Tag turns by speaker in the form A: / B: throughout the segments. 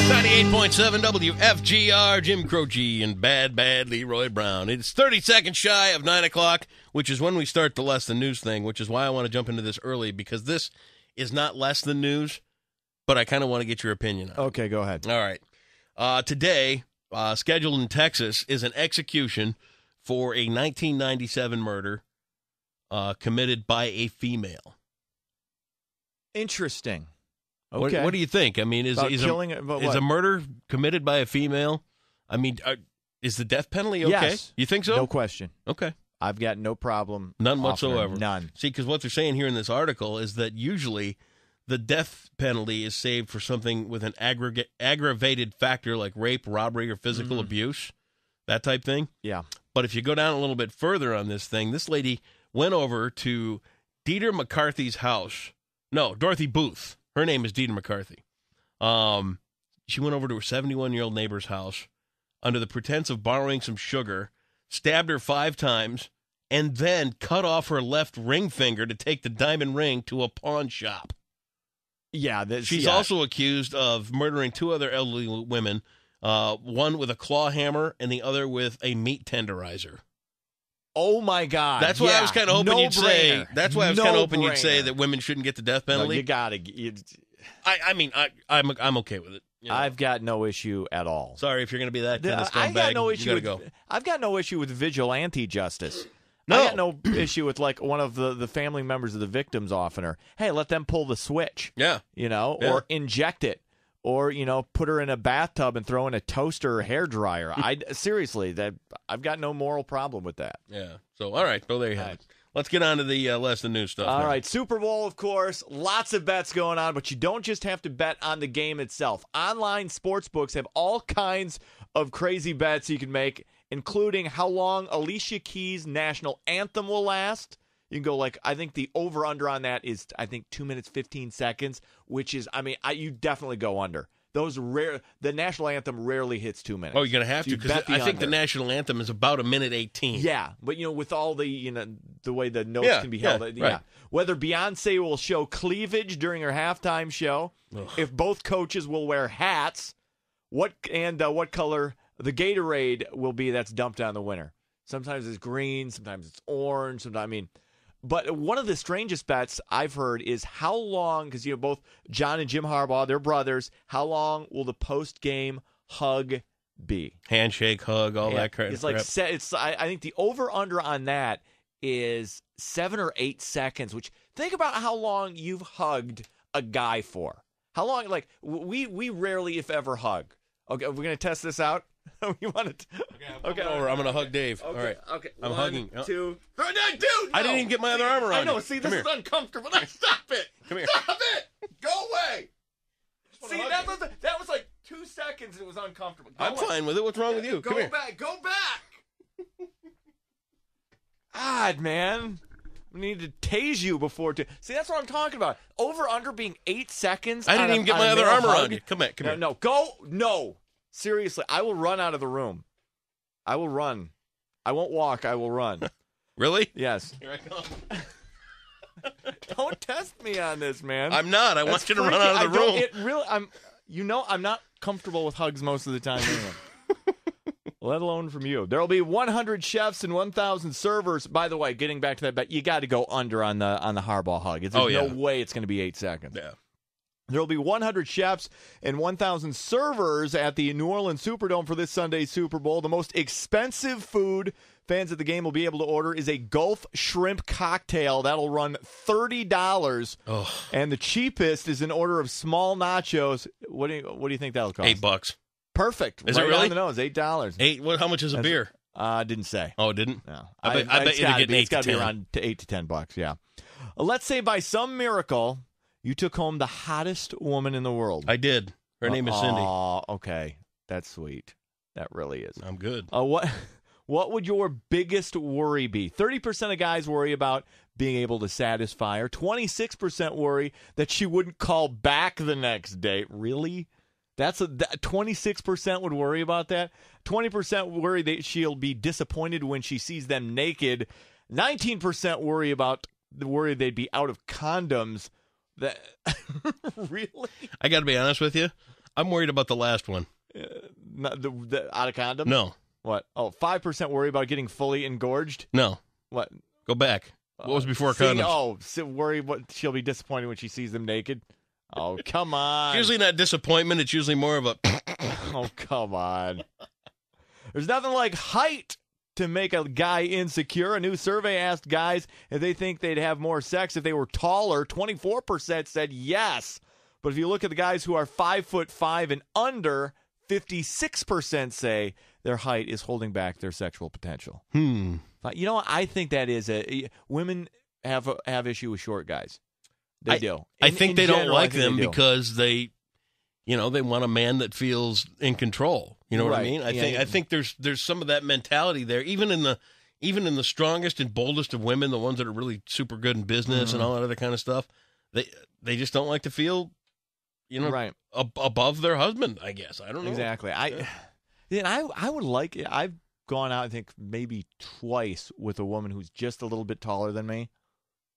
A: 98.7 WFGR, Jim Croce and Bad Leroy Brown. It's 30 seconds shy of 9 o'clock, which is when we start the Less Than News thing, which is why I want to jump into this early, because this is not less than news, but I kind of want to get your opinion on it.
B: Okay, go ahead.
A: All right. Today, scheduled in Texas, is an execution for a 1997 murder committed by a female.
B: Interesting. Okay.
A: What do you think? I mean, is a murder committed by a female? I mean, is the death penalty okay?
B: Yes.
A: You think so?
B: No question.
A: Okay.
B: I've got no problem.
A: None whatsoever.
B: None.
A: See, because what they're saying here in this article is that usually the death penalty is saved for something with an aggravated factor like rape, robbery, or physical abuse, that type thing.
B: Yeah.
A: But if you go down a little bit further on this thing, this lady went over to Dieter McCarthy's house. No, Dorothy Booth. Her name is Dieter McCarthy. She went over to her 71-year-old neighbor's house under the pretense of borrowing some sugar, stabbed her 5 times, and then cut off her left ring finger to take the diamond ring to a pawn shop.
B: Yeah.
A: She's also accused of murdering 2 other elderly women, one with a claw hammer and the other with a meat tenderizer.
B: Oh my God!
A: That's why I was kind of hoping you'd say. That's why I was kind of hoping you'd say that women shouldn't get the death penalty.
B: No, you gotta.
A: I'm okay with it. You know?
B: I've got no issue at all.
A: Sorry if you're going to be that kind of scumbag. You gotta go.
B: I've got no issue with vigilante justice.
A: No.
B: I got no issue with like one of the family members of the victims offering her. Hey, let them pull the switch.
A: Yeah.
B: Or inject it. Or, put her in a bathtub and throw in a toaster or hairdryer. Seriously, I've got no moral problem with that.
A: Yeah. So, all right. Well, there you have it. Let's get on to the less than news stuff.
B: All
A: now.
B: right. Super Bowl, of course. Lots of bets going on, but you don't just have to bet on the game itself. Online sports books have all kinds of crazy bets you can make, including how long Alicia Keys' national anthem will last. You can go I think the over-under on that is, 2 minutes, 15 seconds, which is, you definitely go under. The national anthem rarely hits 2 minutes.
A: Oh, you're going to have to, because I think the national anthem is about 1:18.
B: Yeah, but, with all the, the way the notes can be held.
A: Right.
B: Whether Beyonce will show cleavage during her halftime show, if both coaches will wear hats, what color the Gatorade will be that's dumped on the winner. Sometimes it's green, sometimes it's orange, But one of the strangest bets I've heard is how long, because both John and Jim Harbaugh, they're brothers, how long will the post-game hug be?
A: Handshake, hug, all that crap.
B: It's I think the over-under on that is 7 or 8 seconds, which think about how long you've hugged a guy for. How long, we rarely, if ever, hug. Okay, we're going to test this out. You want to?
A: Okay, over. I'm going to hug Dave.
B: Okay,
A: all right.
B: Okay.
A: I'm hugging.
B: 2. Dude,
A: I didn't even get my other arm around.
B: I know.
A: You.
B: See, this is uncomfortable. Stop it.
A: Come here.
B: Stop it. Go away. See, that was like 2 seconds. And it was uncomfortable.
A: I'm fine with it. What's wrong with you? Come here.
B: Go back. Odd, man. We need to tase you before. See, that's what I'm talking about. Over under being 8 seconds.
A: I didn't even get my other arm around you. Come here.
B: No, go. No. Seriously, I will run out of the room. I will run. I won't walk. I will run.
A: Really?
B: Yes.
A: Here I come.
B: Don't test me on this, man.
A: I'm not. I want you to run out of the room.
B: I'm not comfortable with hugs most of the time anyway. Let alone from you. There will be 100 chefs and 1,000 servers. By the way, getting back to that bet, you got to go under on the Harbaugh hug. There's no way it's going to be 8 seconds.
A: Yeah.
B: There will be 100 chefs and 1,000 servers at the New Orleans Superdome for this Sunday's Super Bowl. The most expensive food fans at the game will be able to order is a Gulf shrimp cocktail. That'll run $30.
A: Oh.
B: And the cheapest is an order of small nachos. What do you think that'll cost?
A: $8.
B: Perfect.
A: Is
B: right
A: it really?
B: On the nose, $8.
A: $8. How much is a beer?
B: Didn't say.
A: Oh, it didn't?
B: No.
A: I bet you're getting 8
B: It's got
A: to
B: to be
A: 10.
B: around $8 to $10. Yeah. Let's say by some miracle you took home the hottest woman in the world.
A: I did. Her name is Cindy.
B: Oh, okay. That's sweet. That really is.
A: I'm good.
B: What would your biggest worry be? 30% of guys worry about being able to satisfy her. 26% worry that she wouldn't call back the next day. Really? 26% would worry about that. 20% worry that she'll be disappointed when she sees them naked. 19% worry they'd be out of condoms. That really?
A: I got to be honest with you. I'm worried about the last one.
B: Not the out of condoms?
A: No.
B: What? Oh, 5% worry about getting fully engorged?
A: No.
B: What?
A: Go back. What was before condoms?
B: Worry what she'll be disappointed when she sees them naked. Oh, come on.
A: It's usually not disappointment. It's usually more of a...
B: Oh, come on. There's nothing like height to make a guy insecure. A new survey asked guys if they think they'd have more sex if they were taller. 24% said yes. But if you look at the guys who are 5'5" and under, 56% say their height is holding back their sexual potential. You know what? I think that is women have issue with short guys. They do.
A: I think they don't like them
B: they do.
A: because they want a man that feels in control. You know what I mean? I think there's some of that mentality there, even in the strongest and boldest of women, the ones that are really super good in business and all that other kind of stuff. They just don't like to feel, above their husband. I guess I don't know
B: exactly. I would like it. I've gone out, I think, maybe twice with a woman who's just a little bit taller than me.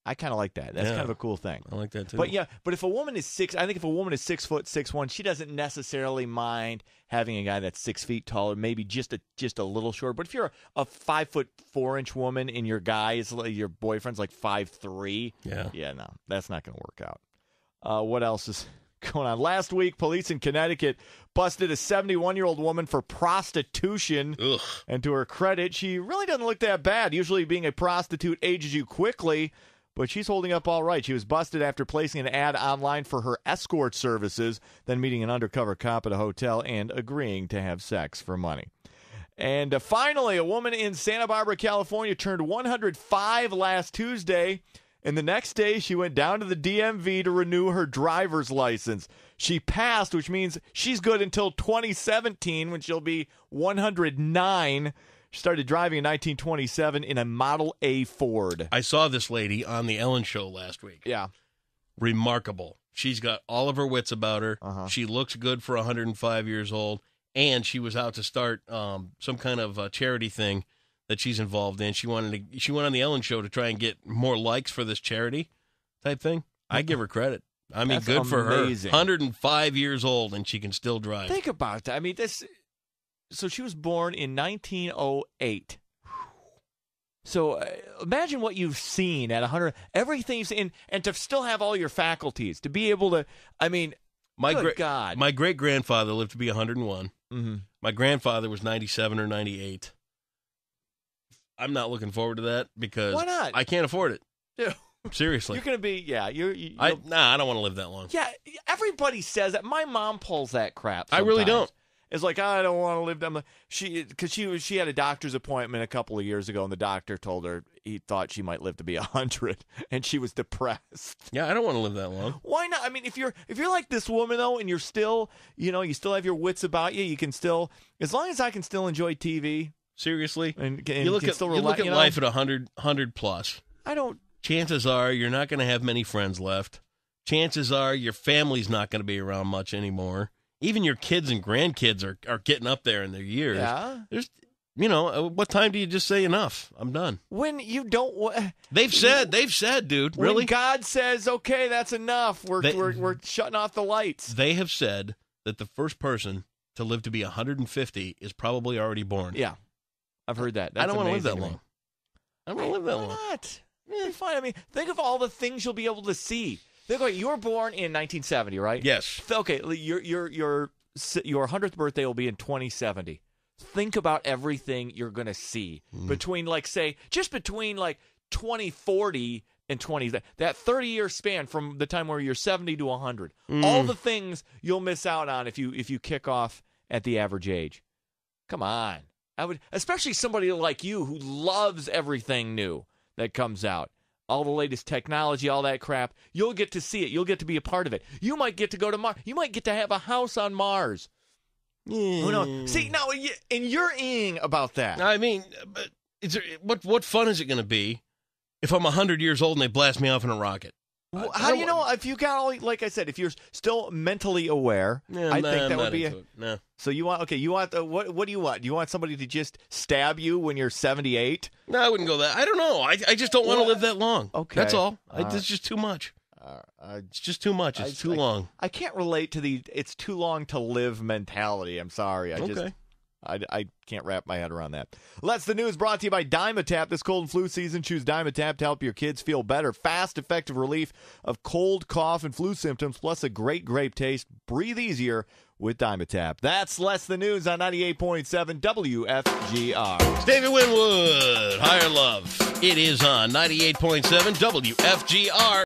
B: I kind of like that. That's kind of a cool thing.
A: I like that too.
B: But if a woman is 6'6", she doesn't necessarily mind having a guy that's 6 feet taller, maybe just a little short. But if you're a 5'4" woman and your boyfriend's like 5'3", no, that's not going to work out. What else is going on? Last week, police in Connecticut busted a 71-year-old woman for prostitution.
A: Ugh.
B: And to her credit, she really doesn't look that bad. Usually being a prostitute ages you quickly, but she's holding up all right. She was busted after placing an ad online for her escort services, then meeting an undercover cop at a hotel and agreeing to have sex for money. And finally, a woman in Santa Barbara, California turned 105 last Tuesday. And the next day, she went down to the DMV to renew her driver's license. She passed, which means she's good until 2017 when she'll be 109. She started driving in 1927 in a Model A Ford.
A: I saw this lady on the Ellen Show last week.
B: Yeah.
A: Remarkable. She's got all of her wits about her. She looks good for 105 years old. And she was out to start some kind of charity thing that she's involved in. She went on the Ellen Show to try and get more likes for this charity type thing. I give her credit. I mean,
B: That's
A: good for
B: amazing.
A: her. 105 years old, and she can still drive.
B: Think about that. I mean, so she was born in 1908. So imagine what you've seen at 100. Everything you've seen, and to still have all your faculties, to be able to, I mean, God.
A: My great-grandfather lived to be 101.
B: Mm-hmm.
A: My grandfather was 97 or 98. I'm not looking forward to that because
B: why not?
A: I can't afford it.
B: Yeah.
A: Seriously.
B: You're going to be,
A: I don't want to live that long.
B: Yeah, everybody says that. My mom pulls that crap sometimes.
A: I really don't.
B: It's like, I don't want to live that long. Because she had a doctor's appointment a couple of years ago, and the doctor told her he thought she might live to be 100, and she was depressed.
A: Yeah, I don't want to live that long.
B: Why not? I mean, if you're like this woman, though, and you're still, you still have your wits about you, you can still, as long as I can still enjoy TV.
A: Seriously?
B: And
A: you look at life at 100 plus.
B: I don't.
A: Chances are you're not going to have many friends left. Chances are your family's not going to be around much anymore. Even your kids and grandkids are getting up there in their years.
B: Yeah.
A: There's, what time do you just say enough? I'm done.
B: When you don't.
A: They've said, dude. Really?
B: When God says, okay, that's enough. We're shutting off the lights.
A: They have said that the first person to live to be 150 is probably already born.
B: Yeah. I've heard that. That's
A: I don't want to live that
B: amazing.
A: long. I don't want to live that long.
B: Why not? Be fine. I mean, think of all the things you'll be able to see. Think about you were born in 1970, right?
A: Yes.
B: Okay, your 100th birthday will be in 2070. Think about everything you're going to see between, between 2040 and 20. That 30-year span from the time where you're 70 to 100. All the things you'll miss out on if you kick off at the average age. Come on. Especially somebody like you who loves everything new that comes out. All the latest technology, all that crap. You'll get to see it. You'll get to be a part of it. You might get to go to Mars. You might get to have a house on Mars. Who knows? See, now, and you're ing about that.
A: I mean, what fun is it going to be if I'm 100 years old and they blast me off in a rocket?
B: Well, how do you know if you got all, like I said, if you're still mentally aware? I think that would be
A: no.
B: So you want what do you want? Do you want somebody to just stab you when you're 78?
A: No, I wouldn't go that. I don't know. I just don't want to live that long.
B: Okay,
A: that's all. It's just too much. It's just too much. It's too long.
B: I can't relate to the "it's too long to live" mentality. I'm sorry. I can't wrap my head around that. Let's the News brought to you by Dimetap. This cold and flu season, choose Dimetap to help your kids feel better. Fast, effective relief of cold, cough, and flu symptoms, plus a great grape taste. Breathe easier with Dimetap. That's Less the News on 98.7 WFGR.
A: It's David Winwood, Higher Love. It is on 98.7 WFGR.